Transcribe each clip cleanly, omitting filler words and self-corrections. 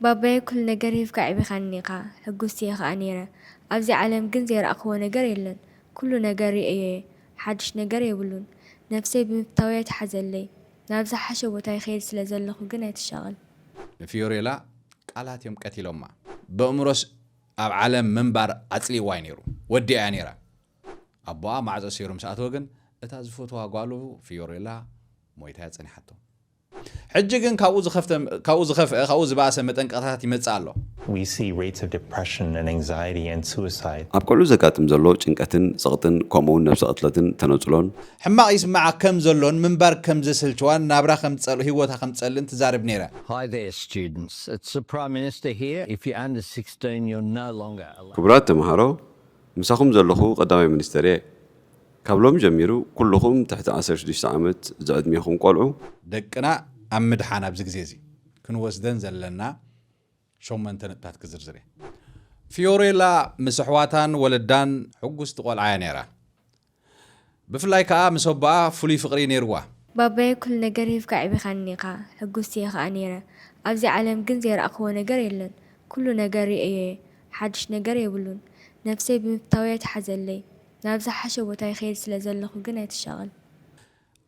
باباي كل ነገር ይፍቃዕ ቢኻኒኻ ሕጉስቲ ኢኻ ነይረ ኣብዚ ዓለም ግን ዘይረኣኽዎ ነገር የለን ኩሉ ነገር እየ ሓድሽ ነገር የብሉን ነፍሰይ ብምፍታወይ ትሓዘለይ ናብ ዝሓሸ ቦታ ይኸይድ ስለ ዘለኹ ግን ኣይትሸቐል ፊዮሬላ ቃላት እዮም ቀቲሎማ በእምሮስ ኣብ ዓለም ምንባር ኣጽሊዋ ነይሩ ወዲኣ ነይራ ኣቦኣ ማዕጾ ሲሩ ምስኣተወ ግን እታ ዝፈትዋ ጓሉ ፊዮሬላ ሞይታ ያጸኒሓቶ ሕጂ ግን ካብኡ ዝኸፍአ ካብኡ ዝባሰ መጠንቀቕታት ይመጽእ ኣሎ We see rates of depression and anxiety and suicide. ኣብ ቆልዑ ዘጋጥም ዘሎ ጭንቀትን ጸቕጥን ከምኡውን ነፍሲ ቅትለትን ተነጽሎን ሕማቕ ይስማዓ ከም ዘሎን ምንባር ከም ዘስልችዋን ናብራ ከም ጸሉ ህይወታ ከም ጸልን ትዛርብ ነይራ Hi there, students. It's the Prime Minister here. If you're under 16, you're no longer allowed. ክቡራት ተምሃሮ ምሳኹም ዘለኹ ቀዳማይ ሚኒስተር እየ ካብ ሎም ጀሚሩ ኩልኹም ትሕቲ 16 ዓመት ዝዕድሜኹም ቆልዑ ደቅና ኣብ ምድሓን ኣብዚ ግዜ እዚ ክንወስደን ዘለና ሾመንተ ነጥብታት ክዝርዝር እየ ፊዮሬላ ምስ ኣሕዋታን ወለዳን ሕጉስቲ ቆልዓ እያ ነይራ ብፍላይ ከዓ ምስ ኣቦኣ ፍሉይ ፍቕሪ ነይርዋ ባባይ ኩል ነገር ይፍቃዕ ቢኻኒኻ ሕጉስቲ ኢኻ ነይረ ኣብዚ ዓለም ግን ዘይረኣኽዎ ነገር የለን ኩሉ ነገር እየ ሓድሽ ነገር የብሉን ነፍሰይ ብምፍታወይ ትሓዘለይ ናብ ዝሓሸ ቦታ ይኸይድ ስለ ዘለኹ ግን ኣይትሸቐል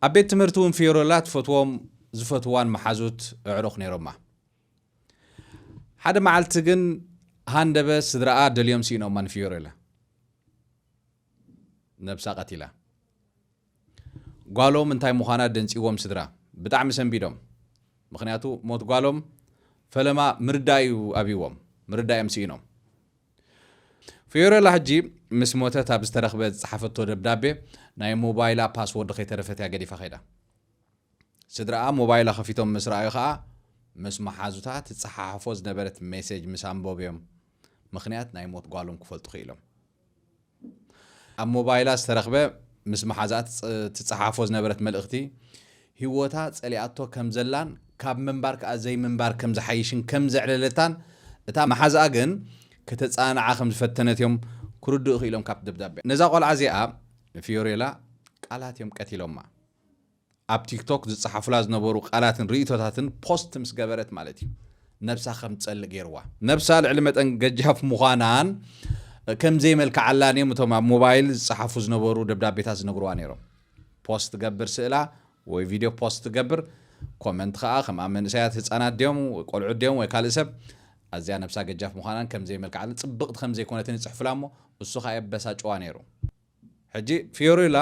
ኣብ ቤት ትምህርቲ እውን ፊዮሬላ ትፈትዎም ዝፈትዋን መሓዙት ኣዕሩኽ ነይሮማ ሓደ መዓልቲ ግን ሃንደበ ስድራኣ ደልዮም ሲኢኖማን ፊዮሬላ ነብሳ ቀቲላ ጓሎም እንታይ ምዃና ደንፂዎም ስድራ ብጣዕሚ ሰንቢዶም ምክንያቱ ሞት ጓሎም ፈለማ ምርዳዩ ኣብዎም ምርዳዮም ሲኢኖም ፊዮሬላ ሕጂ ምስ ሞተት ኣብ ዝተረኽበ ዝፀሓፈቶ ደብዳቤ ናይ ሞባይላ ፓስወርድ ከይተረፈት እያ ገዲፋ ኸይዳ ስድራኣ ሞባይላ ከፊቶም ምስ ረኣዩ ከዓ ምስ መሓዙታት ትፀሓሓፎ ዝነበረት ሜሴጅ ምስ ኣንበብዮም ምክንያት ናይ ሞት ጓሎም ክፈልጡ ክኢሎም ኣብ ሞባይላ ዝተረኽበ ምስ መሓዛት ትፀሓሓፎ ዝነበረት መልእኽቲ ህይወታ ጸሊኣቶ ከም ዘላን ካብ ምንባር ከዓ ዘይ ምንባር ከም ዝሓይሽን ከም ዘዕለለታን እታ መሓዝኣ ግን ከተፃናዓ ከም ዝፈተነት እዮም ክርድኡ ክኢሎም ካብ ደብዳቤ ነዛ ቆልዓ እዚኣ ፊዮሬላ ቃላት እዮም ቀቲሎማ ኣብ ቲክቶክ ዝፀሓፉላ ዝነበሩ ቃላትን ርእቶታትን ፖስት ምስ ገበረት ማለት እዩ ነብሳ ከም ትጸልእ ገይርዋ ነብሳ ልዕሊ መጠን ገጃፍ ምዃናን ከም ዘይመልክዓላን እዮም እቶም ኣብ ሞባይል ዝፀሓፉ ዝነበሩ ደብዳቤታት ዝነግርዋ ነይሮም ፖስት ትገብር ስእላ ወይ ቪድዮ ፖስት ትገብር ኮመንት ከዓ ከም ኣብ መንእሰያት ህፃናት ድዮም ቆልዑ ድዮም ወይ ካልእ ሰብ ኣዝያ ነብሳ ገጃፍ ምዃናን ከም ዘይመልክዓላን ጽብቕቲ ከም ዘይኮነትን ይፅሕፍላ እሞ እሱ ከዓ የበሳጭዋ ነይሩ ሕጂ ፊዮሬላ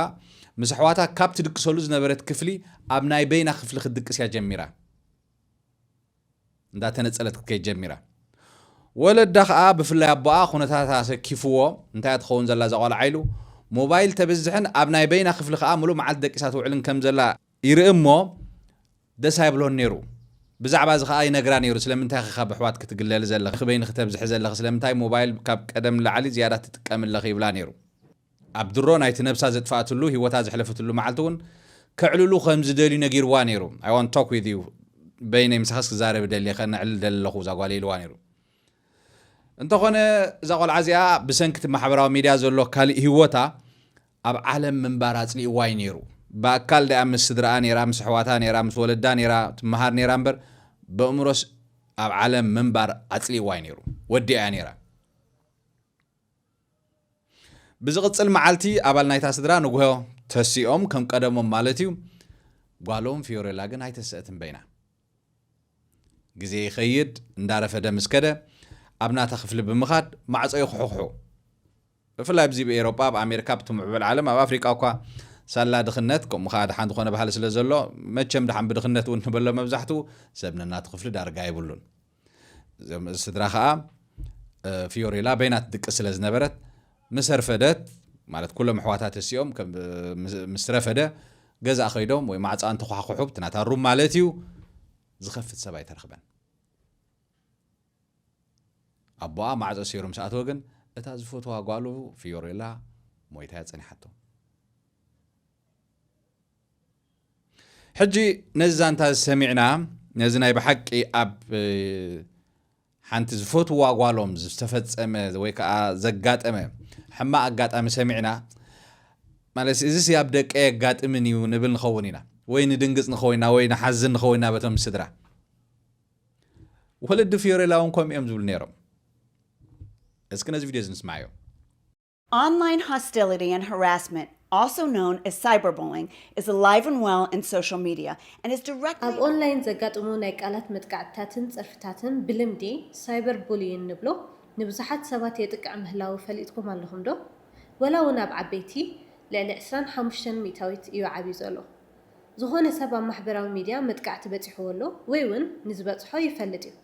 ምስ ኣሕዋታ ካብ ትድቅሰሉ ዝነበረት ክፍሊ ኣብ ናይ በይና ክፍሊ ክትድቅስ እያ ጀሚራ እንዳተነፀለት ክትከይድ ጀሚራ ወለዳ ከዓ ብፍላይ ኣቦኣ ኩነታት ኣሰኪፍዎ እንታይ ትኸውን ዘላ ዘቆልዓ ኢሉ ሞባይል ተበዝሕን ኣብ ናይ በይና ክፍሊ ከዓ ሙሉእ መዓልቲ ደቂሳ ትውዕልን ከም ዘላ ይርኢ እሞ ደስ ኣይብሎን ነይሩ ብዛዕባ እዚ ከዓ ይነግራ ነይሩ ስለምንታይ ካብ ኣሕዋት ክትግለል ዘለኻ ክበይን ክትብዝሕ ዘለኻ ስለምንታይ ሞባይል ካብ ቀደም ላዕሊ ዝያዳ ትጥቀምለኽ ይብላ ነይሩ ኣብ ድሮ ናይቲ ነብሳ ዘጥፋእትሉ ህይወታ ዝሕለፈትሉ መዓልቲ እውን ከዕልሉ ከም ዝደልዩ ነጊርዋ ነይሩ I want to talk with you በይነይ ምሳኻስ ክዛረብ ደልየ ከንዕልል ደለኹ ዛጓል ኢልዋ ነይሩ እንተኾነ እዛ ቆልዓ እዚኣ ብሰንኪቲ ማሕበራዊ ሚድያ ዘሎ ካሊእ ህይወታ ኣብ ዓለም ምንባር ኣጽሊእዋ ነይሩ በኣካል ዳኣ ምስ ስድራኣ ነይራ ምስ ኣሕዋታ ነይራ ምስ ወለዳ ነይራ ትመሃር ነይራ እምበር በእምሮስ ኣብ ዓለም ምንባር ኣጽሊእዋ ነይሩ ወዲኣ ነይራ ብዝቕጽል መዓልቲ ኣባል ናይታ ስድራ ንጉሆ ተሲኦም ከም ቀደሞም ማለት እዩ ጓሎም ፊዮሬላ ግን ኣይተስአትን በይና ግዜ ይኸይድ እንዳረፈደ ምስከደ ኣብ ናታ ክፍሊ ብምኻድ ማዕጾ ይኹሕኹሑ ብፍላይ ኣብዚ ብኤሮጳ ብኣሜሪካ ብትምዕብል ዓለም ኣብ ኣፍሪቃ እኳ ሳላ ድኽነት ከምኡ ከዓ ድሓን ዝኾነ ባህሊ ስለ ዘሎ መቸም ድሓን ብድኽነት እውን ንበሎ መብዛሕትኡ ሰብ ነናቱ ክፍሊ ዳርጋ ይብሉን ስድራ ከዓ ፊዮሬላ በይና ትድቅስ ስለ ዝነበረት ምስ ረፈደት ማለት ኩሎም ኣሕዋታት ተሲኦም ምስ ረፈደ ገዛእ ኸይዶም ወይ ማዕፃን ተኳሕኩሑ ትናታ ሩም ማለት እዩ ዝኸፍት ሰብ ኣይተረኽበን ኣቦኣ ማዕፆ ሲሩ ምስ ኣተወ ግን እታ ዝፈትዋ ጓሉ ፊዮሬላ ሞይታ ያጸኒሓቶ ሕጂ ነዚ ዛንታ ሰሚዕና ነዚ ናይ ብሓቂ ኣብ ሓንቲ ዝፈትዋ ጓሎም ዝተፈጸመ ወይ ከዓ ዘጋጠመ ሕማቕ ኣጋጣሚ ሰሚዕና ማለት እዚ ሲያብ ደቀ ያጋጥምን እዩ ንብል ንኸውን ኢና ወይ ንድንግጽ ንኸውን ኢና ወይ ንሓዝን ንኸውን ኢና በቶም ስድራ ولد فيوريلاونكم يمزول نيرم اسكن هذا فيديو نسمعيه. Online hostility and harassment, also known as cyberbullying, is alive and well in social media and is directly... ኣብ ኦንላይን ዘጋጥሙ ናይ ቃላት መጥቃዕትታትን ፅርፍታትን ብልምዲ ሳይበር ቡሊይን ንብሎ ንብዙሓት ሰባት የጥቅዕ ምህላው ፈሊጥኩም ኣለኹም ዶ? ወላ እውን ኣብ ዓበይቲ ልዕሊ 25 ሚታዊት እዩ ዓብዩ ዘሎ። ዝኾነ ሰብ ኣብ ማሕበራዊ ሚድያ መጥቃዕቲ በፂሕዎ ኣሎ ወይ እውን ንዝበፅሖ ይፈልጥ እዩ።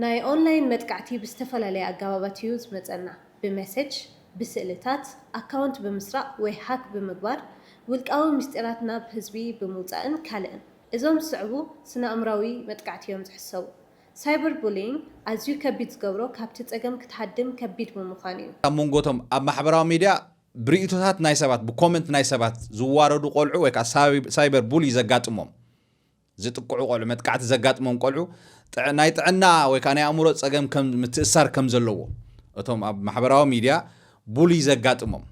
ናይ ኦንላይን መጥቃዕቲ ብዝተፈላለየ ኣገባባት እዩ ዝመፀና ብሜሴጅ بسئلتات أكاونت بمسرق وهاك بمقبار والقاوم مستيرات ناب حزبي بموزعن كالئن إذا مسعبو سنة أمراوي متقعت يوم تحسو سايبر بولينج أزيو كبيت زقبرو كابتت أقام كتحدم كبيت بمخانيو مونغوتهم أب محبراو ميديا بريتوتات نايسابات بكومنت نايسابات زواردو قولعو ويكا سايبر بولي زقات أمم زيتقعو قولعو متقعت زقات أمم قولعو نايتعنا ويكا ناي أمورو تساقام كم متأثار كم زلوو أتهم أب محبراو ميديا بولي زقاتهم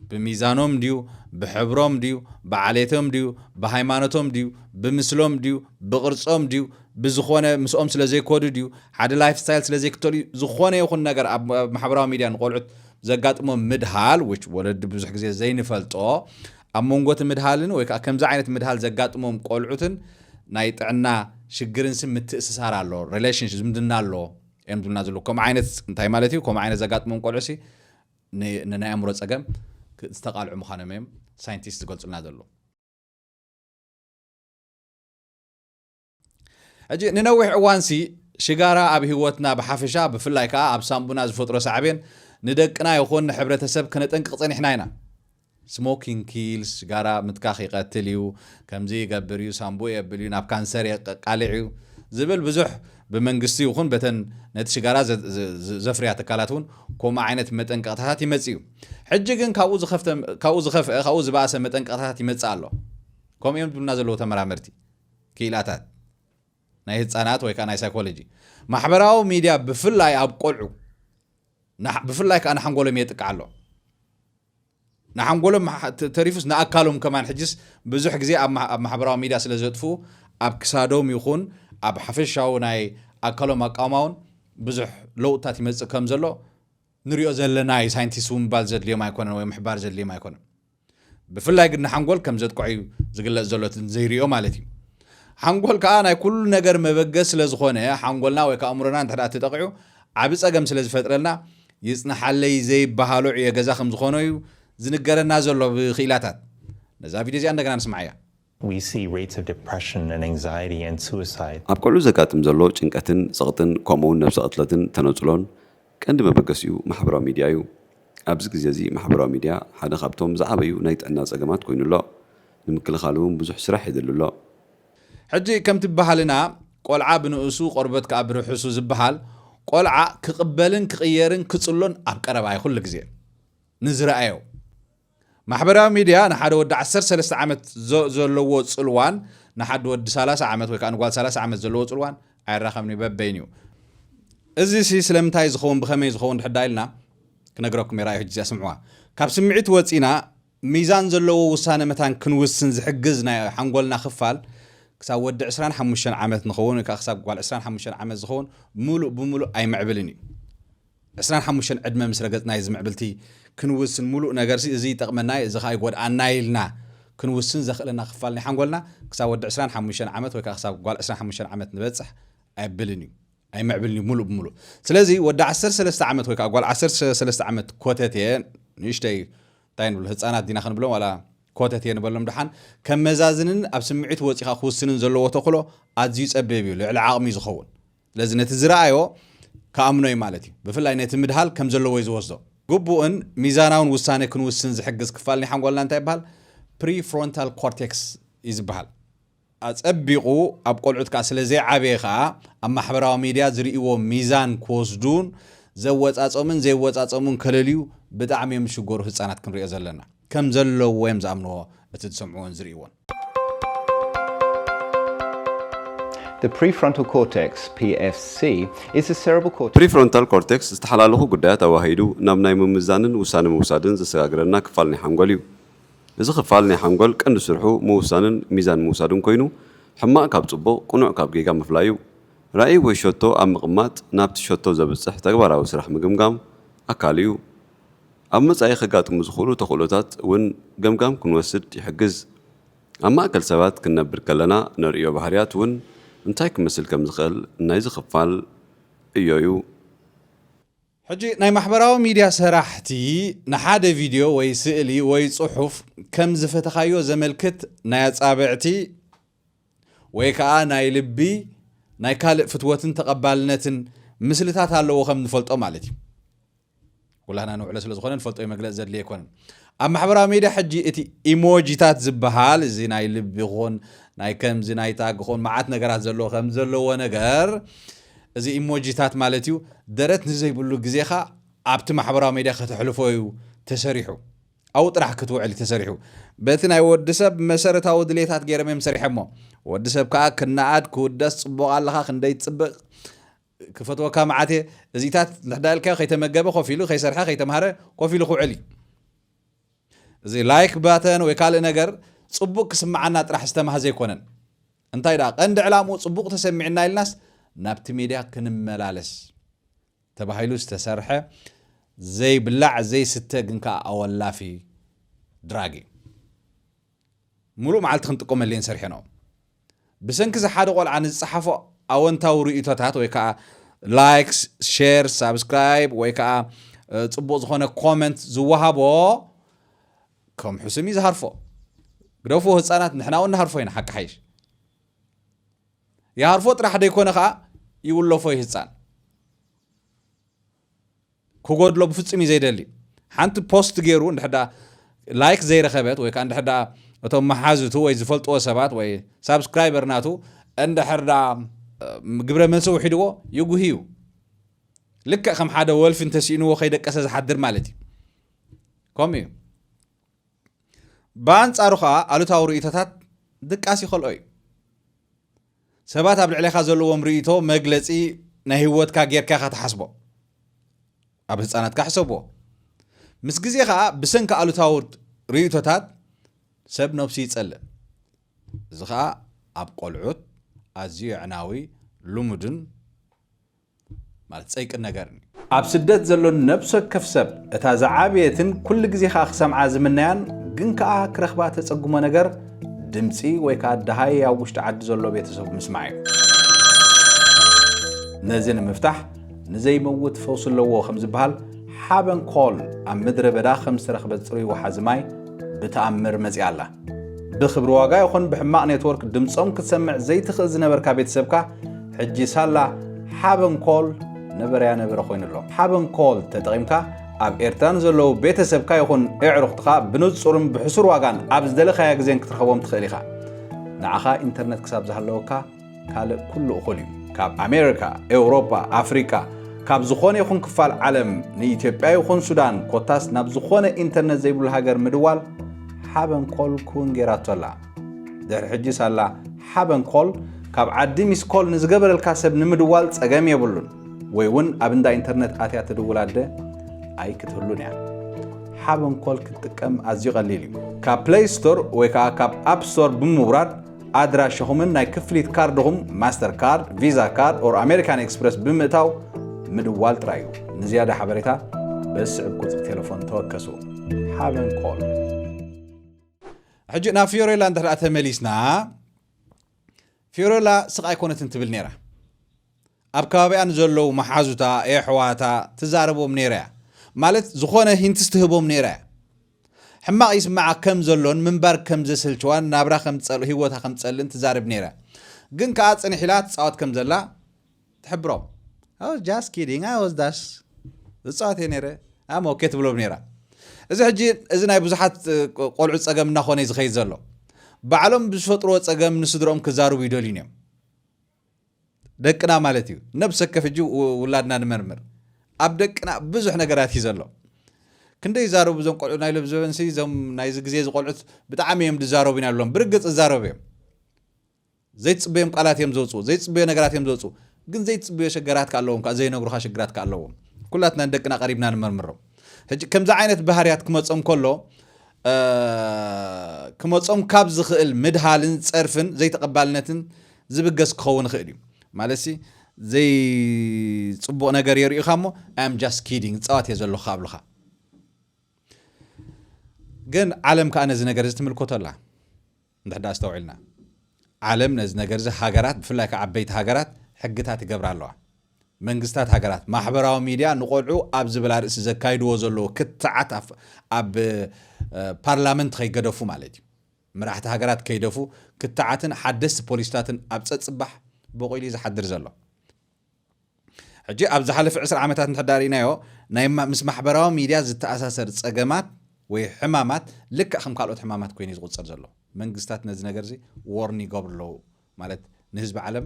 بميزانهم ديو بحبرهم ديو بعليتهم ديو بهايمانتهم ديو بمسلهم ديو بقرصهم ديو بزخونه مسؤوم سلازي كود ديو حد لايف ستايل سلازي كتولي زخونه يخون نجار محبراو ميديا نقولعت زقاتهم مدهال which ولد بزح جزء زي نفلتو أمونغوت مدهالن ويك كم زعينة مدهال زقاتهم قولعتن نايت عنا شجرن سم متأسسار على relationships مدنا له يمدنا زلو كم عينة انتهي مالتي وكم عينة زقاتهم قولعسي ننا أمور أجمع استقال عمخانة ميم ساينتيست قلت لنا دلو أجي ننوح عوانسي شجارة أبي هوتنا بحافشة بفلايكا أب سامبونا زفترة ساعبين ندقنا يخون حبرة السب كانت انقطعين إحناينا سموكين كيلز شجارة متكاخي قتليو كمزي قبريو سامبو يبليو ناب كانسر قالعيو زبل بزح بمنقستي وخون بتن نت شجارة زفريات كالاتون كوما عينة متنقطعات يمزيو حججن كاوز باسه متنقطعات يمزالو كوم يوم بنازلو تمرامرتي كيلاتات ناي هتصانات ወይ ካናይ ሳይኮሎጂ ማሕበራዊ ሚዲያ ብፍላይ ኣብ ቆልዑ ብፍላይ ካና ሓንጎሎም የጥቃሎ ንሓንጎሎም ተሪፉስ ንኣካሎም ከማን ሕጅስ ብዙሕ ግዜ ኣብ ማሕበራዊ ሚዲያ ስለ ዘጥፉ ኣብ ክሳዶም ይኹን ኣብ ሓፈሻው ናይ ኣካሎም ኣቃማውን ብዙሕ ለውጥታት ይመጽእ ከም ዘሎ ንሪኦ ዘለና ሳይንቲስት እውን ባል ዘድልዮም ኣይኮነን ወይ ምሕባር ዘድልዮም ኣይኮነን ብፍላይ ግን ሓንጎል ከም ዘጥቅዑ ዝግለጽ ዘሎትን ዘይሪኦ ማለት እዩ ሓንጎል ከዓ ናይ ኩሉ ነገር መበገስ ስለ ዝኾነ ሓንጎልና ወይ ከኣእምሮና እንተዳ ተጠቂዑ ዓብ ፀገም ስለ ዝፈጥረልና ይጽናሓለይ ዘይበሃሉ የገዛ ከም ዝኾነ እዩ ዝንገረና ዘሎ ብኺላታት ነዛ ቪድዮ እዚኣ እንደገና ንስማዕ እያ We see rates of depression and anxiety and suicide. ኣብ ቆልዑ ዘጋጥም ዘሎ ጭንቀትን ፀቕጥን ከምኡውን ነብሲ ቅትለትን ተነፅሎን ቀንዲ መበገሲኡ ማሕበራዊ ሚድያ እዩ ኣብዚ ግዜ እዚ ማሕበራዊ ሚድያ ሓደ ካብቶም ዝዓበዩ ናይ ጥዕና ፀገማት ኮይኑሎ ንምክልኻል እውን ብዙሕ ስራሕ የድልሎ ሕጂ ከምቲ ባህልና ቆልዓ ብንእሱ ቆርበት ከዓ ብርሑሱ ዝበሃል ቆልዓ ክቕበልን ክቕየርን ክጽሎን ኣብ ቀረባ ይኹሉ ግዜ ንዝረአዮ ማሕበራዊ ሚድያ ንሓደ ወዲ 13 ዓመት ዘለዎ ጽልዋን ንሓደ ወዲ 30 ዓመት ወይ ከዓ ንጓል 30 ዓመት ዘለዎ ጽልዋን ኣይራኸብኒ በበይን እዩ እዚ ስለምንታይ ዝኸውን ብኸመይ ዝኸውን ድሕዳኢልና ክነግረኩም የራእዩ ሕጂ ኣስምዕዋ ካብ ስምዒት ወፂና ሚዛን ዘለዎ ውሳነ መታን ክንውስን ዝሕግዝ ናይ ሓንጎልና ክፋል ክሳብ ወዲ 25 ዓመት ንኸውን ወይ ከዓ ክሳብ ጓል 25 ዓመት ዝኸውን ሙሉእ ብምሉእ ኣይምዕብልን እዩ 25 ዕድመ ምስ ረገጽና ዝምዕብልቲ ክንውስን ሙሉእ ነገር እዚ ይጠቕመና እዚ ከዓ ይጎድኣና ኢልና ክንውስን ዘኽእለና ክፋል ናይ ሓንጎልና ክሳብ ወዲ 25 ዓመት ወይ ከዓ ክሳብ ጓል 25 ዓመት ንበጽሕ ኣይብልን እዩ ኣይምዕብልን እዩ ሙሉእ ብምሉእ ስለዚ ወዲ 13 ዓመት ወይ ከዓ ጓል 13 ዓመት ኮተት ንእሽተይ እንታይ ንብሎ ህፃናት ዲና ክንብሎም ዋላ ኮተት ንበሎም ድሓን ከም መዛዝንን ኣብ ስምዒት ወፂኻ ክውስንን ዘለዎ ተኽሎ ኣዝዩ ፀበብ እዩ ልዕሊ ዓቕሚ ዝኸውን ስለዚ ነቲ ዝረኣዮ ከኣምኖ እዩ ማለት እዩ ብፍላይ ነቲ ምድሃል ከም ዘለዎ እዩ ዝወስዶ ግቡእን ሚዛናውን ውሳነ ክንውስን ዝሕግዝ ክፋል ናይ ሓንጎልና እንታይ ይበሃል ፕሪፍሮንታል ኮርቴክስ እዩ ዝበሃል ኣፀቢቑ ኣብ ቆልዑት ከዓ ስለ ዘይዓበየ ከዓ ኣብ ማሕበራዊ ሚድያ ዝርእይዎ ሚዛን ክወስዱን ዘወፃፀሙን ዘይወፃፀሙን ከለልዩ ብጣዕሚ እዮም ዝሽገሩ ህፃናት ክንሪኦ ዘለና ከም ዘለዎ እዮም ዝኣምንዎ እቲ ዝሰምዕዎን ዝርእይዎን The prefrontal cortex, PFC, is a cerebral cortex. Prefrontal cortex ዝተሓላለኹ ጉዳያት ኣዋሂዱ ናብ ናይ ምምዛንን ውሳነ ምውሳድን ዘሰጋግረና ክፋል ናይ ሓንጎል እዩ እዚ ክፋል ናይ ሓንጎል ቀንዲ ስርሑ ምውሳንን ሚዛን ምውሳድን ኮይኑ ሕማቕ ካብ ጽቡቕ ቁኑዕ ካብ ጌጋ ምፍላይ እዩ رأي ويشوتو أم مقمات نابت شوتو زبصح تقبر أو سرح مقمقام أكاليو أما أي خقات مزخولو تخولوتات ون قمقام كن وسد يحجز أما أكل سبات كنا بركلنا نريو بحريات ون انتايك مثل كم زخل نايز خفال إيويو حجي ناي محبراو ميديا سراحتي نحاده فيديو وي سئلي وي صحف كم زفتخايو زملكت ناي صابعتي وي كا ناي لبي ناي كالق فتوتن تقبالنتن مسلتات هالو خم نفلطو مالتي ولا انا نوعله سلازخونه نفلطو مغلص زدلي يكون ام محبراو ميديا حجي اتي ايموجيتات زبحال زي ناي لبي خون ناي كم زي ناي تاغ خون معات نغرات زلو خم زلو نغر እዚ ኢሞጂታት ማለት እዩ ደረት ንዘይብሉ ግዜኻ ኣብቲ ማሕበራዊ ሚድያ ከተሕልፎዩ ተሰሪሑ ኣው ጥራሕ ክትውዕል ተሰሪሑ በቲ ናይ ወድሰብ መሰረታዊ ድሌታት ገይረም ሰሪሐሞ ወድሰብ ከዓ ክናዓድ ክውደስ ጽቡቕ ኣለኻ ክንደይ ጽቡቕ ክፈትወካ ማዓቴ እዚታት ልሕዳልካ ከይተመገበ ኮፊሉ ከይሰርሐ ከይተማሃረ ኮፊሉ ክውዕል እዚ ላይክ ባተን ወይ ካልእ ነገር ጽቡቕ ክስማዓና ጥራሕ ዝተማሃ ዘይኮነን እንታይ ዳ ቀንዲ ዕላሙ ጽቡቕ ተሰሚዕና ኢልናስ نابت ميديا كنملالس تباهيلو استسرحه زي بلع زي ستجنكا اولا في دراغي مولو معلت خنطقو ملين سرحنو بسنك ز حد قول عن الصحافه اونتاو ريتوتات وي كا لايكس شير سبسكرايب وي كا صبو زخونه كومنت زوهابو كم حسمي زهرفو غرفو حصانات نحناو نهرفوين حق حيش يا عرفوت راح يكون خا يقول له فوي هصان كوغود لو بفصمي زيدلي حنت بوست غيرو ندحدا لايك زي رخبت وي كان ندحدا اتو محازتو وي زفلطو سبات وي سبسكرايبر ناتو اندحدا غبره منسو خيدو يغهيو لك خم حدا ولف انتسينو خيدقس زحدر مالتي كومي بانصاروخا الوتاو ريتات دقاسي خلوي سبات ابل عليها زلوهم ريتو مغلصي نا هيوتكا غيركا كتحسبو اب حصانات كحسبو مس غزيخا بسنكا الوتاو ريتوتات سب نفسي يصل زخا اب قلعوت ازي عناوي لومدن مالت صيق نغرني اب سدت زلو نفسه كفسب اتا زعابيتن كل غزيخا خسمع زمنيان غنكا كرخبا تصقمو نغر دمصي وي كادهاي يا وشت عد زلو بيتسب مسمعي نزين مفتاح نزي موت فوس لو خمس بحال حابن كول ام مدر بدا خمس رخبه صري وحزماي بتامر مزيالا بخبر واغا يكون بحماق نيتورك دمصوم كتسمع زي تخز نبركا بيتسبكا حجي سالا حابن كول نبريا نبر خوينلو حابن كول تطقيمكا اب ايرتان زلو بيتسبكا يكون اعرختها بنصورم بحصر واغان اب زدلخا يغزين كترخبوم تخليخا نعخا انترنت كساب زحلوكا كال كل اخولي كاب امريكا اوروبا افريكا كاب زخونه يكون كفال عالم ني اثيوبيا يكون سودان كوتاس ناب زخونه انترنت زيبل هاجر مدوال حابن كول كون غيراتولا در حجي سالا حابن كول كاب عدي ميس كول نزغبر الكاسب نمدوال صغام يبلون ويون ابندا انترنت اتيا تدولاده اي كتهلون يعني حابن كول كتقم ازي قليل كاب بلاي ستور ويكا كاب اب ستور بمبراد ادراشهم ناي كفليت كاردهم ماستر كارد فيزا كارد اور امريكان اكسبرس بمتاو مدوال ترايو نزياده حبريتا بس عقد تليفون توكسو حابن كول حجنا فيوريلا اندر اتمليسنا فيوريلا سقاي كونت انتبل نيرا اب كابي ان زلو محازوتا اي حواتا تزاربو منيرا مالت زخونه هنتستهبوم نيرا حما يسمع كم زلون منبر كم زسلچوان نابرا خم تصل هيوتا خم تصلن تزارب نيرا جن كاصن حلات صوت كم زلا تحبرو او جاست كيدينغ اي واز داش صوت نيرا ام اوكي تبلو نيرا اذا حجي اذا ناي بزحات قلعو صقمنا خوني زخي زلو بعلم بفطرو صقم نسدروم كزارو بيدولينيم دقنا مالتي نبسك كفجي ولادنا نمرمر ابدقنا بزح نغرات يزلو كندي زارو بزون قلعو ناي لبزونسي زم ناي زغزي زقلعوت بتعاميم دزارو بينالهم برغص زاروبيم زيت صبيم قالات يم زوصو زيت صبي نغرات يم زوصو ግን ዘይት ጽበየ ሸገራት ካለዎም ካዘይ ነግሩኻ ሸገራት ካለዎም ኩላትና እንደቅና ቀሪብና ንመርምረው ሕጂ ከምዛ ዓይነት ባህሪያት ክመጾም ከሎ ክመጾም ካብ ዝኽእል ምድሃልን ጸርፍን ዘይተቀባልነትን ዝብገስ ክኸውን ይኽእል እዩ ማለሲ زي صبو ነገር يريخ مو I'm just kidding صوت يزلو خابلخا ግን ዓለም ከአነ ዝ ነገር ዝተምልኮተላ እንድሕዳ አስተውዒልና ዓለም ነዚ ነገር ዝ ሃገራት ብፍላይ ከዓበይቲ ሃገራት ሕግታት ይገብራ ኣለዋ መንግስታት ሃገራት ማሕበራዊ ሚድያ ንቆልዑ ኣብ ዝብላ ርእሲ ዘካይድዎ ዘለዎ ክትዓት ኣብ ፓርላመንት ከይገደፉ ማለት እዩ መራሕቲ ሃገራት ከይደፉ ክትዓትን ሓደስቲ ፖሊስታትን ኣብ ፀፅባሕ በቆይሉ ዝሓድር ዘሎ ሕጂ ኣብ ዝሓለፈ 10 ዓመታት እንተዳሪናዮ ናይ ምስ ማሕበራዊ ሚድያ ዝተኣሳሰር ፀገማት ወይ ሕማማት ልክ ከም ካልኦት ሕማማት ኮይኑ ዝቁፅር ዘሎ መንግስታት ነዚ ነገር እዚ ወርኒ ይገብርሉ ማለት ንህዝቢ ዓለም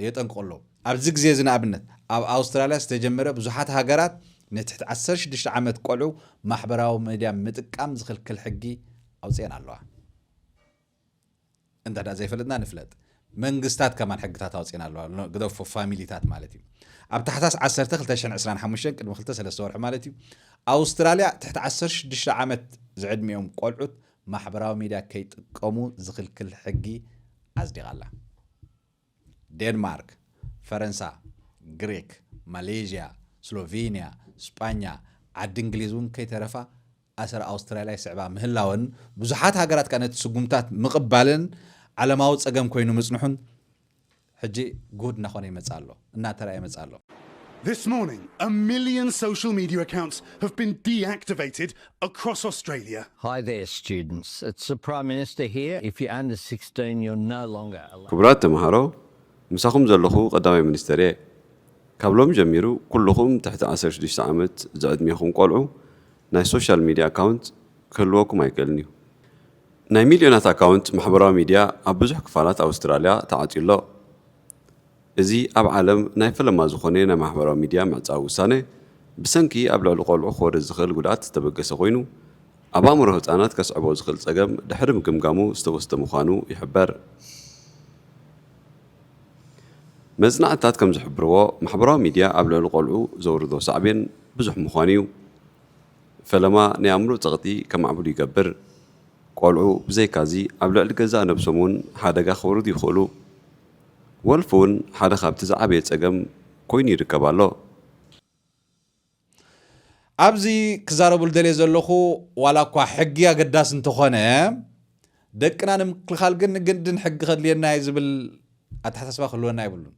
የጠንቀሎ ኣብዚ ግዜ ዝናኣብነት ኣብ ኣውስትራልያ ዝተጀመረ ብዙሓት ሃገራት ንትሕቲ 16 ዓመት ቆልዑ ማሕበራዊ ሚድያ ምጥቃም ዝኽልክል ሕጊ ኣውፅአን ኣለዋ እንተዳ ዘይፈለጥና ንፍለጥ መንግስታት ከማን ሕግታት ኣውፅአን ኣለዋ ግደፎ ፋሚሊታት ማለት እዩ ኣብ ታሕሳስ 10 2025 ቅድሚ 2-3 ወርሒ ማለት እዩ ኣውስትራልያ ትሕቲ 16 ዓመት ዝዕድሚኦም ቆልዑት ማሕበራዊ ሚድያ ከይጥቀሙ ዝኽልክል ሕጊ ኣጽዲቓላ ዴንማርክ ፈረንሳ ግሪክ ማሌዥያ ስሎቬንያ ስጳኛ ዓዲ እንግሊዝ እውን ከይተረፋ ኣሰር ኣውስትራልያ ስዕባ ምህላውን ብዙሓት ሃገራት ካነት ስጉምታት ምቕባልን ዓለማዊ ፀገም ኮይኑ ምጽንሑን ሕጂ ጉድ ናኾነ ይመጽእ ኣሎ እናተረኣየ ይመጽእ ኣሎ This morning, 1 million social media accounts have been deactivated across Australia. Hi there, students. It's the Prime Minister here. If you're under 16, you're no longer allowed. ክቡራት ተምሃሮ ምሳኹም ዘለኹ ቀዳማይ ሚኒስትር ካብሎም ጀሚሩ ኩልኹም ትሕቲ 16 ዓመት ዝዕድሚኹም ቆልዑ ናይ ሶሻል ሚድያ ኣካውንት ክህልወኩም ኣይከኣልን እዩ ናይ ሚልዮናት ኣካውንት ማሕበራዊ ሚድያ ኣብ ብዙሕ ክፋላት ኣውስትራልያ ተዓፂሎ እዚ ኣብ ዓለም ናይ ፈለማ ዝኾነ ናይ ማሕበራዊ ሚድያ ምዕፃው ውሳነ ብሰንኪ ኣብ ልዕሊ ቆልዑ ክወርድ ዝኽእል ጉድኣት ዝተበገሰ ኮይኑ ኣብ ኣእምሮ ህፃናት ከስዕቦ ዝኽእል ፀገም ድሕሪ ምግምጋሙ ዝተወስተ ምዃኑ ይሕበር መጽናዕታት ከም ዝሕብርዎ ማሕበራዊ ሚድያ ኣብ ልዕሊ ቆልዑ ዘውርዶ ሳዕቤን ብዙሕ ምዃኑ እዩ ፈለማ ናይ ኣእምሮ ፀቕጢ ከማዕብሉ ይገብር ቆልዑ ብዘይካዚ ኣብ ልዕሊ ገዛእ ነብሶም እውን ሓደጋ ክወርዱ ይኽእሉ ወልፉ እውን ሓደ ካብቲ ዝዓበየ ፀገም ኮይኑ ይርከብ ኣሎ ኣብዚ ክዛረቡሉ ደልየ ዘለኹ ዋላ እኳ ሕጊ ኣገዳሲ እንተኾነ ደቅና ንምክልኻል ግን ንግድን ሕጊ ከድልየና ዝብል ኣተሓሳስባ ክህልወና ይብሉን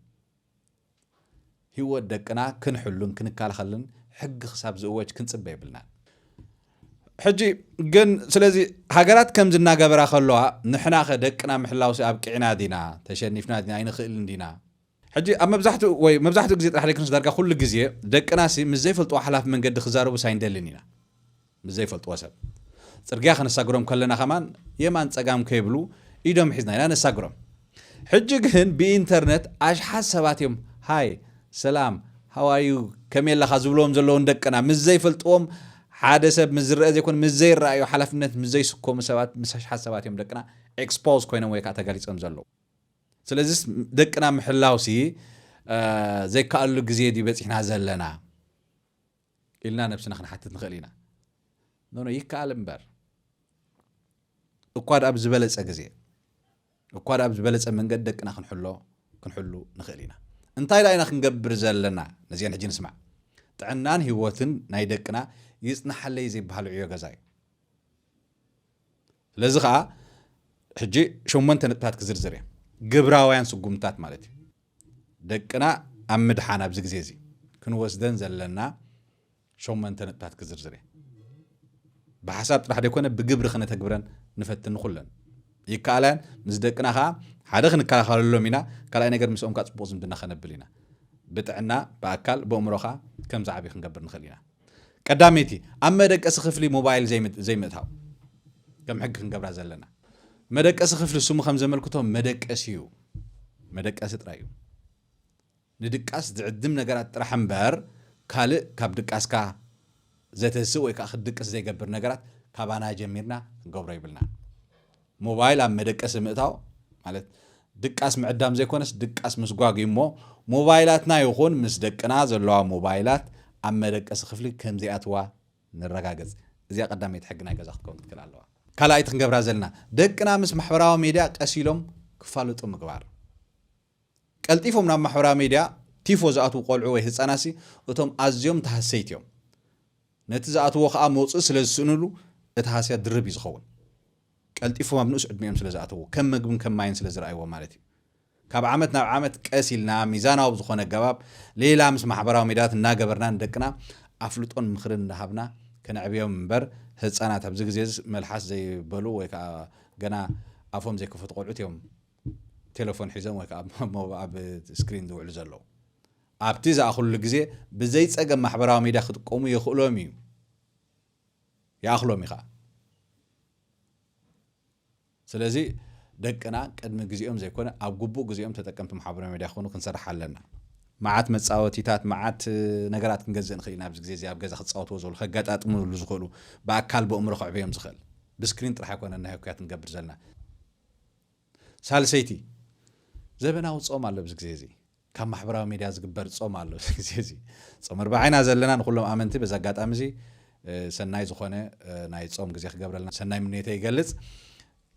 ህይወት ደቅና ክንሕሉን ክንከላኸልን ሕጊ ክሳብ ዝእወጅ ክንፅበ ይብልና ሕጂ ግን ስለዚ ሃገራት ከም ዝናገበራ ከለዋ ንሕና ኸ ደቅና ምሕላውሲ ኣብ ቅዕና ዲና ተሸኒፍና ዲና ኣይንኽእልን ዲና ሕጂ ኣብ መብዛሕትኡ ግዜ ጥራሕ ለይክንስ ዳርጋ ኩሉ ግዜ ደቅና ሲ ምስ ዘይፈልጥዎ ሓላፊ መንገዲ ክዛረቡ ሳይንደልን ኢና ምስ ዘይፈልጥዎ ሰብ ፅርግያ ከነሳግሮም ከለና ኸማን የማን ፀጋም ከይብሉ ኢዶም ሒዝና ኢና ነሳግሮም ሕጂ ግን ብኢንተርነት ኣሽሓት ሰባት እዮም ሃይ ሰላም ሃዋዩ ከመየለኻ ዝብልዎም ዘለውን ደቅና ምስ ዘይፈልጥዎም ሓደ ሰብ ምስ ዝርአ ዘይኮን ምስ ዘይረኣዩ ሓላፍነት ምስ ዘይስከሙ ሰባት ምስ ኣሽሓት ሰባት እዮም ደቅና ኤክስፖዝ ኮይኖም ወይ ከዓ ተጋሊፆም ዘለዉ ስለዚ ደቅና ምሕላውሲ ዘይከኣሉ ግዜ ዲ በፂሕና ዘለና ኢልና ነብስና ክንሓትት ንኽእል ኢና ኖ ይከኣል እምበር እኳ ኣብ ዝበለፀ ግዜ እኳ ኣብ ዝበለፀ መንገዲ ደቅና ክንሕሉ ንኽእል ኢና እንታይ ዳ ኢና ክንገብር ዘለና ነዚአን ሕጂ ንስማዕ ጥዕናን ህይወትን ናይ ደቅና ይጽናሐለይ ዘይበሃል ዕዮ ገዛ እዩ ስለዚ ከዓ ሕጂ 8 ነጥብታት ክዝርዝር እየ ግብራውያን ስጉምታት ማለት እዩ ደቅና ኣብ ምድሓን ኣብዚ ግዜ እዚ ክንወስደን ዘለና 8 ነጥብታት ክዝርዝር እየ ብሓሳብ ጥራሕ ደይኮነ ብግብሪ ክነተግብረን ንፈትን ኩለን ይከኣላን ምስ ደቅና ከዓ ሓደ ክንከላኸለሎም ኢና ካልኣይ ነገር ምስኦም ከዓ ፅቡቕ ዝምድና ከነብል ኢና ብጥዕና ብኣካል ብእምሮኻ ከም ዝዓብዪ ክንገብር ንኽእል ኢና ቀዳመይቲ ኣብ መደቀሲ ክፍሊ ሞባይል ዘይምእታው ከም ሕጊ ክንገብራ ዘለና መደቀሲ ክፍሊ ስሙ ከም ዘመልክቶ መደቀሲ እዩ መደቀሲ ጥራይ እዩ ንድቃስ ዝዕድም ነገራት ጥራሕ እምበር ካልእ ካብ ድቃስካ ዘተስእ ወይ ከዓ ክድቅስ ዘይገብር ነገራት ካባና ጀሚርና ክንገብሮ ይብልና ሞባይል ኣብ መደቀሲ ምእታው ማለት ድቃስ ምዕዳም ዘይኮነስ ድቃስ ምስጓግ እሞ ሞባይላትና ይኹን ምስ ደቅና ዘለዋ ሞባይላት ኣብ መደቀሲ ክፍሊ ከም ዘይኣትዋ ንረጋገፅ እዚኣ ቀዳመይቲ ሕጊ ናይ ገዛ ክትከውን ትክእል ኣለዋ ካልኣይቲ ክንገብራ ዘለና ደቅና ምስ ማሕበራዊ ሚድያ ቀሲሎም ክፋልጡ ምግባር ቀልጢፎም ናብ ማሕበራዊ ሚድያ ቲፎ ዝኣትው ቆልዑ ወይ ህፃናሲ እቶም ኣዝዮም ተሃሰይትዮም ነቲ ዝኣትዎ ከዓ መውፅእ ስለ ዝስእንሉ እቲ ሃስያ ድርብ እዩ ዝኸውን ቀልጢፎም ኣብ ንእስ ዕድሚኦም ስለ ዝኣትዎ ከም ምግብን ከም ማይን ስለ ዝረኣይዎ ማለት እዩ ካብ ዓመት ናብ ዓመት ቀሲልና ሚዛናዊ ዝኾነ ገባብ ሌላ ምስ ማሕበራዊ ሚድያት እናገበርና ንደቅና ኣፍልጦን ምኽርን እናሃብና ከነዕብዮም እምበር ህፃናት ኣብዚ ግዜ መልሓስ ዘይበሉ ወይ ከዓ ገና ኣፎም ዘይከፈቱ ቆልዑት እዮም ቴሌፎን ሒዞም ወይ ከዓ ኣብ ስክሪን ዝውዕሉ ዘለዉ ኣብቲ ዝኣኽሉ ግዜ ብዘይ ፀገም ማሕበራዊ ሚድያ ክጥቀሙ ይኽእሎም እዩ ይኣኽሎም ኢኻ ስለዚ ደቅና ቅድሚ ግዜኦም ዘይኮነ ኣብ ግቡእ ግዜኦም ተጠቀምቲ ማሕበራዊ ሚድያ ክኾኑ ክንሰርሕ ኣለና መዓት መፃወቲታት መዓት ነገራት ክንገዝእ ንኽእል ኢና ኣብዚ ግዜ እዚ ኣብ ገዛ ክፃወትዎ ዝኽእሉ ከጋጣጥሙሉ ዝኽእሉ ብኣካል ብእምሮ ክዕብዮም ዝኽእል ብስክሪን ጥራሕ ኣይኮነና ህውካት ንገብር ዘለና ሳልሰይቲ ዘበናዊ ጾም ኣሎ ኣብዚ ግዜ እዚ ካብ ማሕበራዊ ሚድያ ዝግበር ጾም ኣሎ ኣብዚ ግዜ እዚ ጾም ርባዓይና ዘለና ንኩሎም ኣመንቲ በዛ ኣጋጣሚ እዚ ሰናይ ዝኾነ ናይ ጾም ግዜ ክገብረልና ሰናይ ምንየተይ ይገልጽ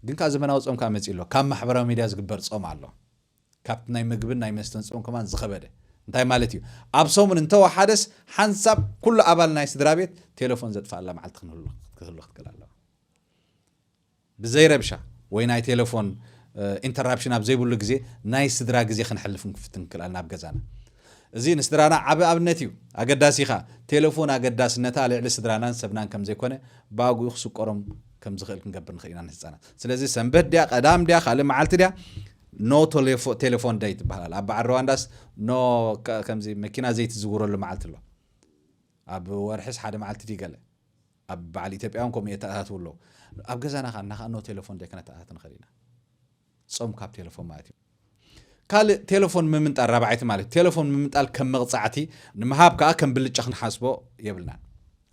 ግን ካብ ዘመናዊ ጾም ካብ መፂ ኣሎ ካብ ማሕበራዊ ሚድያ ዝግበር ጾም ኣሎ ካብቲ ናይ ምግብን ናይ መስተን ጾም ከማን ዝኸበደ እንታይ ማለት እዩ ኣብ ሰሙን እንተወሓደስ ሓንሳብ ኩሉ ኣባል ናይ ስድራ ቤት ቴሌፎን ዘጥፋኣላ መዓልቲ ክህሉ ክትክእል ኣለዋ ብዘይ ረብሻ ወይ ናይ ቴሌፎን ኢንተራፕሽን ኣብ ዘይብሉ ግዜ ናይ ስድራ ግዜ ክንሕልፍ ክንክፍት ንክእል ኣለና ኣብ ገዛና እዚ ንስድራና ዓብ ኣብነት እዩ ኣገዳሲ ኢኻ ቴሌፎን ኣገዳስነታ ልዕሊ ስድራናን ሰብናን ከም ዘይኮነ ባጉኡ ክስቆሮም ከም ዝኽእል ክንገብር ንኽእል ኢና ንህፃናት ስለዚ ሰንበት ድያ ቀዳም ድያ ካልእ መዓልቲ ድያ ኖ ቴሌፎን ዴይ ትበሃል ኣብ በዓል ሩዋንዳስ ኖ ከምዚ መኪና ዘይት ዝውረሉ መዓልቲ ኣሎ ኣብ ወርሕስ ሓደ መዓልቲ ድገለ ኣብ በዓል ኢትዮጵያውን ከምኡ የተኣታትው ኣለዉ ኣብ ገዛና ኸ ኖ ቴሌፎን ዴይ ክነተኣታት ንኽእል ኢና ጾም ካብ ቴሌፎን ማለት እዩ ካልእ ቴሌፎን ምምንጣል ራብዓይቲ ማለት ቴሌፎን ምምንጣል ከም መቕፃዕቲ ንምሃብ ከዓ ከም ብልጫ ክንሓስቦ የብልናን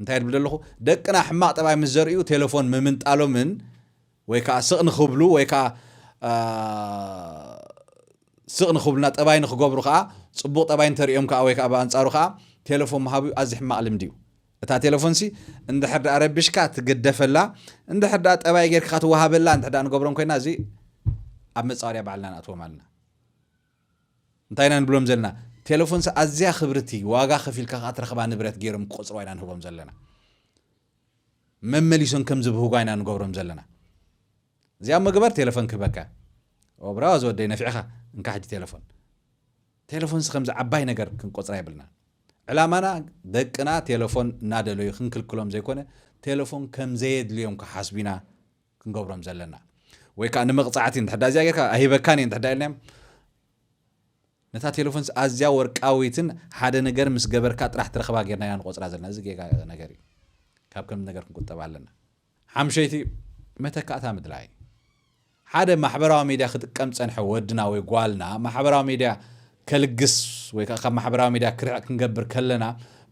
እንታይ ድብል ኣለኹ ደቅና ሕማቕ ጠባይ ምስ ዘርእዩ ቴሌፎን ምምንጣሎምን ወይ ከዓ ስቕ ንኽብሉ ወይ ከዓ ስቕ ንኽብሉና ጠባይ ንኽገብሩ ከዓ ፅቡቕ ጠባይ እንተሪኦም ከዓ ወይ ከዓ ብኣንጻሩ ከዓ ቴሌፎን መሃብ ኣዝዩ ሕማቕ ልምዲ እዩ እታ ቴሌፎን ሲ እንድሕር ዳ ረቢሽካ ትገደፈላ እንድሕር ዳ ጠባይ ጌርካ ትወሃበላ እንድሕር ዳ ንገብሮም ኮይና እዚ ኣብ መፃወርያ ባዕልና ንኣትዎም ኣለና እንታይ ኢና ንብሎም ዘለና ቴሌፎን ኣዝያ ክብርቲ ዋጋ ከፊልካ ከዓ ትረኽባ ንብረት ገይሮም ክቆፅርዋ ኢና ንህቦም ዘለና መመሊሶን ከም ዝብህጓ ኢና ንገብሮም ዘለና እዚኣ ምግበር ቴሌፎን ክህበካ ብራዋ ዝወደይ ነፊዕኻ እንካ ሕጂ ቴሌፎን ከምዚ ዓባይ ነገር ክንቆፅራ የብልና ዕላማና ደቅና ቴሌፎን እናደለዩ ክንክልክሎም ዘይኮነ ቴሌፎን ከም ዘየድልዮም ክሓስቢና ክንገብሮም ዘለና ወይ ከዓ ንምቕፃዕቲ እንድሕዳ እዚኣ ጌርካ ኣይሂበካን እየ እንድሕዳ ኢልናዮም ነታ ቴሌፎን ኣዝያ ወርቃዊትን ሓደ ነገር ምስ ገበርካ ጥራሕ ትረኽባ ጌርና ኢና ንቆፅራ ዘለና እዚ ጌጋ ነገር እዩ ካብ ከም ነገር ክንቁጠብ ኣለና ሓምሸይቲ መተካእታ ምድላይ ሓደ ማሕበራዊ ሚድያ ክጥቀም ፀንሐ ወድና ወይ ጓልና ማሕበራዊ ሚድያ ከልግስ ወይ ካብ ማሕበራዊ ሚድያ ክርሕቕ ክንገብር ከለና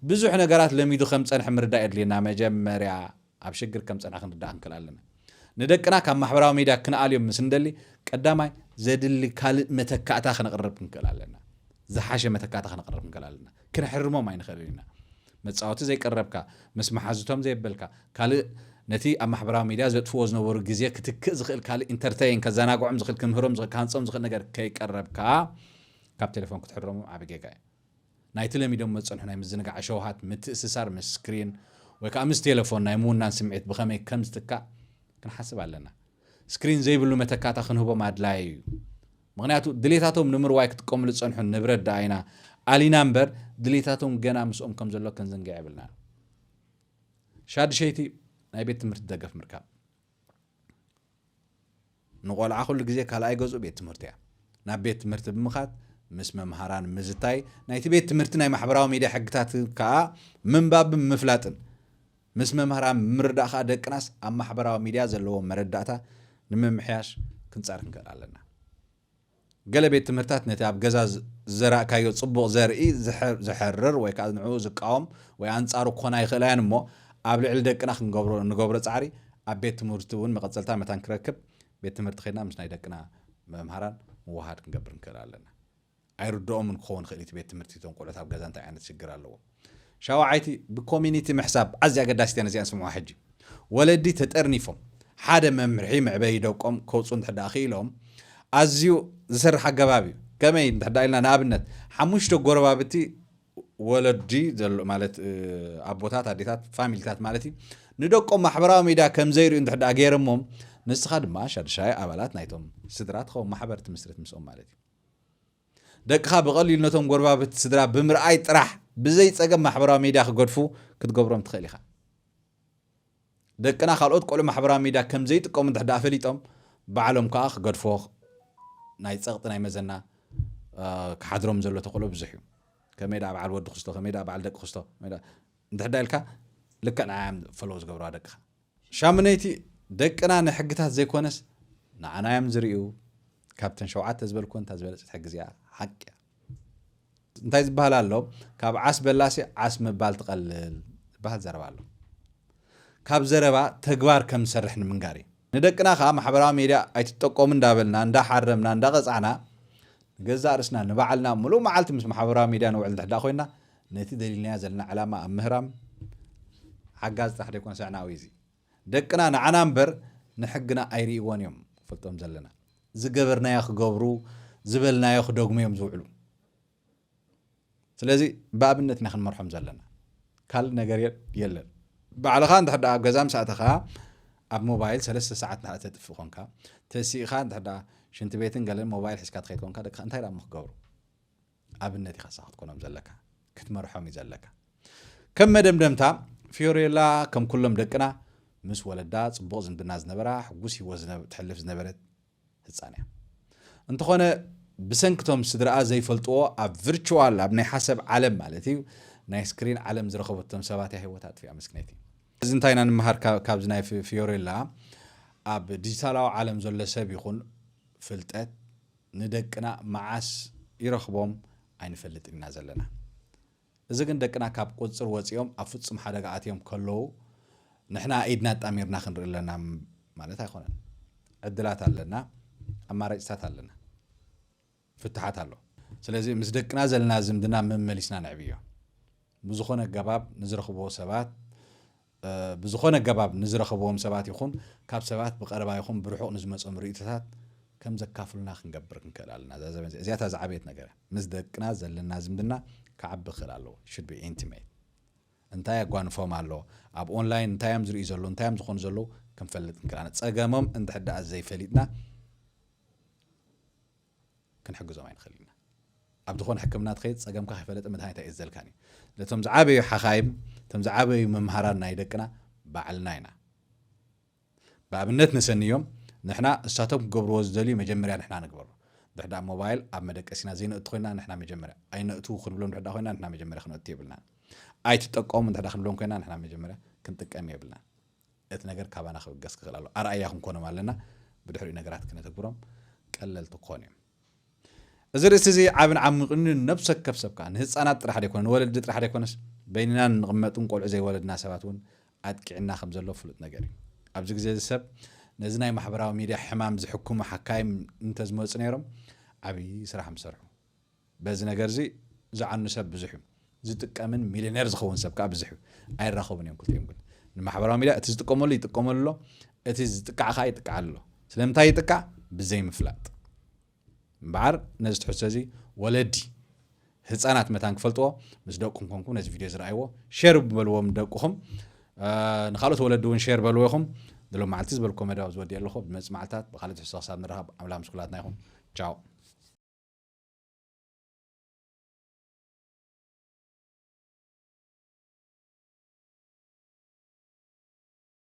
ብዙሕ ነገራት ለሚዱ ከም ፀንሐ ምርዳእ የድልየና መጀመርያ ኣብ ሽግር ከም ፀንሐ ክንርዳእ ክንክእል ኣለና ንደቅና ካብ ማሕበራዊ ሚድያ ክንኣልዮም ምስ እንደሊ ቀዳማይ ዘድሊ ካልእ መተካእታ ክነቕርብ ክንክእል ኣለና ዝሓሸ መተካእታ ክነቕርብ ክንክእል ኣለና ክንሕርሞም ኣይንኽእል ኢና መፃወቲ ዘይቀረብካ ምስ መሓዝቶም ዘይበልካ ካልእ ነቲ ኣብ ማሕበራዊ ሚድያ ዘጥፍዎ ዝነበሩ ግዜ ክትክእ ዝኽእል ካልእ ኢንተርቴይን ከዘናግዖም ዝኽእል ክምህሮም ዝኽእል ካንፆም ዝኽእል ነገር ከይቀረብካ ካብ ቴሌፎን ክትሕርሙ ዓብ ጌጋ እዩ ናይቲ ለሚዶም መፀንሑ ናይ ምዝንጋዕ ሸውሃት ምትእስሳር ምስ ስክሪን ወይ ከዓ ምስ ቴሌፎን ናይ ምውናን ስምዒት ብኸመይ ከም ዝትካእ ክንሓስብ ኣለና ስክሪን ዘይብሉ መተካታ ክንህቦም ኣድላይ እዩ ምክንያቱ ድሌታቶም ንምርዋይ ክጥቀምሉ ዝፀንሑ ንብረት ዳኣይና ኣሊና እምበር ድሌታቶም ገና ምስኦም ከም ዘሎ ክንዝንጋዕ የብልና ሻድሸይቲ ናይ ቤት ትምህርቲ ደገፍ ምርካብ ንቆልዓ ኩሉ ግዜ ካልኣይ ገዙ ቤት ትምህርቲ እያ ናብ ቤት ትምህርቲ ብምኻድ ምስ መምሃራን ምዝታይ ናይቲ ቤት ትምህርቲ ናይ ማሕበራዊ ሚድያ ሕግታት ከዓ ምንባብን ምፍላጥን ምስ መምሃራን ምርዳእ ከዓ ደቅናስ ኣብ ማሕበራዊ ሚድያ ዘለዎም መረዳእታ ንምምሕያሽ ክንፃር ክንክእል ኣለና ገለ ቤት ትምህርትታት ነቲ ኣብ ገዛ ዘራእካዮ ፅቡቕ ዘርኢ ዝሕርር ወይ ከዓ ንዕኡ ዝቃወም ወይ ኣንጻሩ ክኾና ይኽእላያን እሞ ኣብ ልዕሊ ደቅና ንገብሮ ፃዕሪ ኣብ ቤት ትምህርቲ እውን መቐፀልታ መታን ክረክብ ቤት ትምህርቲ ኸይድና ምስ ናይ ደቅና መምሃራን ምውሃድ ክንገብር ንክእል ኣለና ኣይርድኦምን ክኸውን ክእል እቲ ቤት ትምህርቲ እቶም ቆልዑት ኣብ ገዛ እንታይ ዓይነት ሽግር ኣለዎ ሻውዓይቲ ብኮሚኒቲ ምሕሳብ ኣዝያ ኣገዳሲት እያ ነዚኣ ንስምዖ ሕጂ ወለዲ ተጠርኒፎም ሓደ መምርሒ መዕበይ ደቆም ከውፁ እንድሕዳ ክኢሎም ኣዝዩ ዝሰርሕ ኣገባብ እዩ كمي تحدايلنا نابنت حموشتو غربابتي ولدي مالت ابوتات اديتات فاميلتات مالتي ندقم محبراو ميدا كم زيرو انت حدا غيرمهم نسخه دما شاي ابالات نايتهم سدرات خو محبرت مسرت مسኦም مالتي دقخا بقليلنتهم غربابت سدرا بمرأي طرح بزي صقم محبراو ميدا كغدفو كتغبرهم تخيليخا دقنا خالوت قولو محبراو ميدا كم زي تقوم انت حدا فليطهم بعلم كاخ غدفو ناي صقط ناي مزنا كحضرهم زلو تقولو بزحيو كميدا بعل ود خستو كميدا بعل دق خستو ميدا انت حدالكا لك انا عام فلوز غبرا دقخا شامنيتي دقنا نحقتات زي كونس نعنا يم زريو كابتن شوعات تزبل كنت تزبل تحجزيا حق انتي زبالالو كاب عاس بلاسي عاس مبال تقلل بهال زربالو كاب زربا تغبار كم سرحن منغاري ندقنا خا محبراو ميديا ايتطقوم اندابلنا اندا حرمنا اندا قصعنا جزا رسنا نبعلنا ملو معلت مس محبراو ميديا نوعل دحدا خوينا نتي دليلنا زلنا علامه امهرام حجاز تحت يكون سعنا ويزي دقنا نعنا امبر نحقنا ايري وان يوم فلطم زلنا زغبرنا يا خغبرو زبلنا يا خدغميم زوعلو ስለዚህ በአብነት ነን መርሐም ዘለና ካል ነገር የለን ባዕልኻ እንተዳ ገዛም ሰዓተኻ ኣብ ሞባይል 3 ሰዓት ናተ ጥፍኾንካ ተሲኻ እንተዳ ሽንት ቤትን ገለን ሞባይል ሒስካ ትኸይትኮንካ ደካ እንታይ ዳም ክገብሩ ኣብነት ይኸሳኽት ኮኖም ዘለካ ክትመርሖም ይዘለካ ከም መደምደምታ ፊዮሬላ ከም ኩሎም ደቅና ምስ ወለዳ ጽቡቕ ዝምድና ዝነበራ ሕጉስ ህይወት ትሕልፍ ዝነበረት ህፃንያ እንተኾነ بسنكتهم سدراء زي فلطوا اب فيرتشوال اب ناي حسب عالم مالتي ناي سكرين عالم زرخبتهم سبات هيوتات في امسكنيتي زنتاينا نمهار كابز ناي فيوريلا اب ديجيتالاو عالم زله سب يكون فلطت ندقنا معاس يرخبهم اين فلطنا زلنا اذا كن دقنا كاب قصر وصيوم افصم حدغاتيوم كلو نحنا ايدنا طاميرنا خنرلنا معناتها يكونن عدلات علينا امارجات علينا فتحات الله ስለዚህ ምስደቅና ዘለና ዝምድና መመሊስና ንዕብዮ ብዙኾነ ገባብ ንዝረኽቦ ሰባት ብዙኾነ ገባብ ንዝረኽቦም ሰባት ይኹን ካብ ሰባት በቀረባ ይኹን ብርሑቕ ንዝመጾም ርእይቶታት ከም ዘካፍሉና ክንገብር ክንከላልና ዛዘበን እዚያታ ዝዓበየት ነገር ምስደቅና ዘለና ዝምድና ከዓቢ ክእል ኣለዎ should be intimate እንታይ ያጓንፎም ኣሎ ኣብ ኦንላይን እንታይም ዝርኢ ዘሎ እንታይም ዝኾኑ ዘሎ ክንፈልጥ ክንከላና ጸገሞም እንድሕዳ ዘይፈሊጥና كنحجزهم عين خلينا عبدخون حكمنا تخيل صقمك خفلت مدهايتا ازلكاني لتم زعابي حخايم تم زعابي ممهرنا يدقنا بعلناينا بابنت نسنيوم نحنا الساتوب قبروا زدلي مجمريا نحنا نقبروا دحدا موبايل اب مدقسنا زين اتخوينا نحنا مجمريا اي نقتو خنبلون دحدا خوينا نحنا مجمريا خنوتي بلنا اي تطقوم دحدا خنبلون كنا نحنا مجمريا كنتقامي بلنا ات ነገር ካባና خبقس خلالو ارأياكم كونوا مالنا بدحري نغرات كنا تكبرهم قللت قوني ازرس زي عابن عمقن نفسك كبسبك هصانات طرح يكون ولد طرح يكونس بيننا نقمطون قلع زي ولدنا سباتون ادقعنا خمزلو فلط نغري ابز غزي سب نزناي محبراو ميديا حمام زحكم حكايم انت زمص نيرم ابي سرح مسرحو بز نغر زي زعن سب بزحم زتقامن مليونير زخون سبك بزحو اي راخوبن يوم كلتيم قل المحبراو ميديا تزتقملو يتقملو اتزتقع خاي تقعلو سلامتا يتقع بزي مفلات بعر نزت حسازي ولدي هصانات متان كفلطو مس دقكم كونكم نز فيديو زرايو شير بلوم دقكم نخالط ولدون شير بلويكم دلو معلتز بالكوميداو زودي يلخو بمص معلتات بخالت حساسات نرهب عملا مسكولاتنا يكون تشاو